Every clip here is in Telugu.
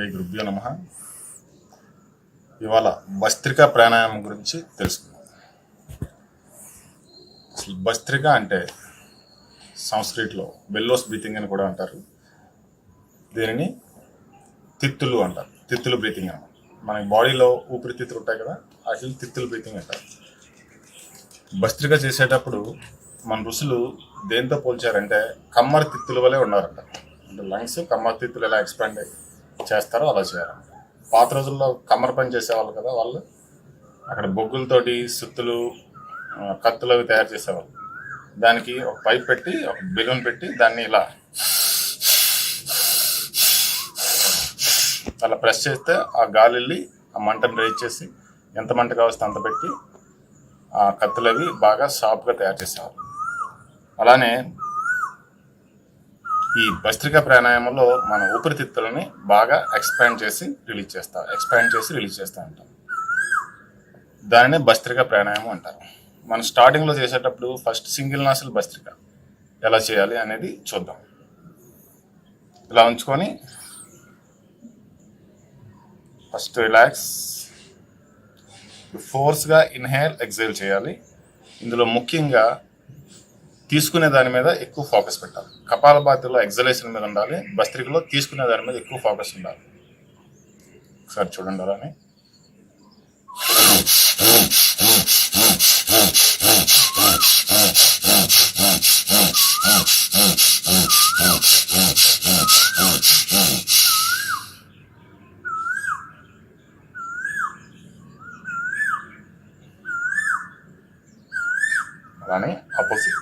జై గురుభ్యో నమః. ఇవాళ భస్త్రికా ప్రాణాయామం గురించి తెలుసుకుందాం. అసలు భస్త్రిక అంటే సంస్కృతిలో బెల్లోస్ బ్రీతింగ్ అని కూడా అంటారు. దీనిని తిత్తులు అంటారు. తిత్తులు బ్రీతింగ్ అన్నమాట. మన బాడీలో ఊపిరితిత్తులు ఉంటాయి కదా, వాటిని తిత్తులు బ్రీతింగ్ అంటారు. భస్త్రిక చేసేటప్పుడు మన ఋషులు దేంతో పోల్చారంటే కమ్మరి తిత్తుల వలె ఉన్నారంట. అంటే లంగ్స్ కమ్మరి తిత్తులు ఎలా ఎక్స్పాండ్ చేస్తారో అలా చేయాలి. పాత రోజుల్లో కమ్మర పని చేసేవాళ్ళు కదా, వాళ్ళు అక్కడ బొగ్గులతోటి సుత్తులు కత్తులు అవి తయారు చేసేవాళ్ళు. దానికి ఒక పైప్ పెట్టి ఒక బెలూన్ పెట్టి దాన్ని ఇలా అలా ప్రెస్ చేస్తే ఆ గాలి వెళ్ళి ఆ మంటను రేజ్ చేసి ఎంత మంట కావస్తే అంత పెట్టి ఆ కత్తులు అవి బాగా షార్ప్గా తయారు చేసేవాళ్ళు. అలానే ఈ భస్త్రికా ప్రాణాయామంలో మన ఊపిరితిత్తులని బాగా ఎక్స్పాండ్ చేసి రిలీజ్ చేస్తూ ఉంటాం. దానినే భస్త్రికా ప్రాణాయామం అంటారు. మనం స్టార్టింగ్లో చేసేటప్పుడు ఫస్ట్ సింగిల్ నాసిల్ భస్త్రిక ఎలా చేయాలి అనేది చూద్దాం. ఇలా ఉంచుకొని ఫస్ట్ రిలాక్స్, ఫోర్స్గా ఇన్హేల్ ఎక్సేల్ చేయాలి. ఇందులో ముఖ్యంగా తీసుకునే దాని మీద ఎక్కువ ఫోకస్ పెట్టాలి. కపాలభాతిలో ఎగ్జలేషన్ మీద ఉండాలి, భస్త్రికలో తీసుకునే దాని మీద ఎక్కువ ఫోకస్ ఉండాలి. ఒకసారి చూడండి. అలానే అలానే ఆపోజిట్.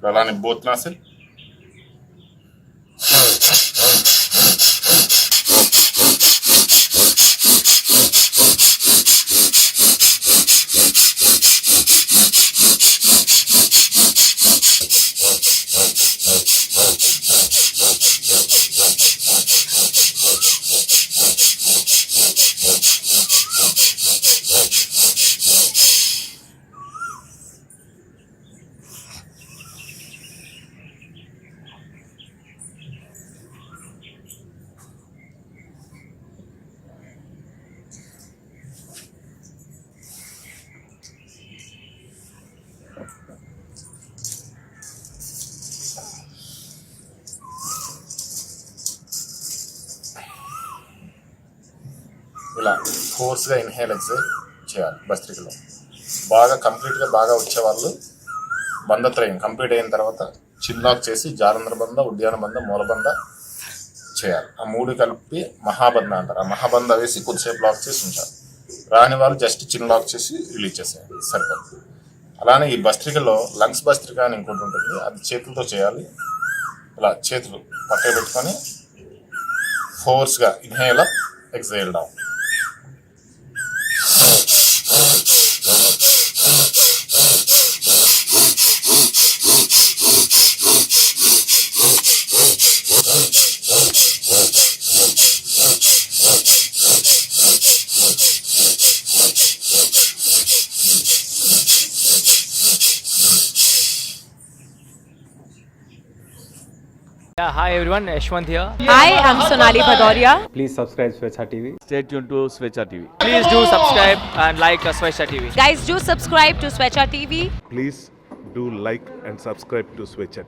అలానే బోత్ నాసిల్. ఇలా ఫోర్స్గా ఇన్హేల్ ఎక్సేల్ చేయాలి. భస్త్రికలో బాగా కంప్లీట్గా బాగా వచ్చేవాళ్ళు బంధత్రయం కంప్లీట్ అయిన తర్వాత చిన్లాక్ చేసి జాలంధ్ర బంధ, ఉద్యాన బంధ, మూలబంధ చేయాలి. ఆ మూడు కలిపి మహాబంధ అంటారు. ఆ మహాబంధ వేసి కొద్దిసేపు లాక్ చేసి ఉంచాలి. రాని వాళ్ళు జస్ట్ చిన్లాక్ చేసి రిలీజ్ చేసేయాలి, సరిపోతుంది. అలానే ఈ భస్త్రికలో లంగ్స్ భస్త్రిక అని ఇంకోటి ఉంటుంది. అది చేతులతో చేయాలి. ఇలా చేతులు పక్కన పెట్టుకొని ఫోర్స్గా inhale up, exhale down. Yeah, hi everyone, Yashwant here. Hi, I'm Sonali Bhadoria. Please subscribe Swetcha TV. Stay tuned to Swetcha TV. Please do subscribe and like Swetcha TV. Guys, do subscribe to Swetcha TV. Please do like and subscribe to Swetcha TV.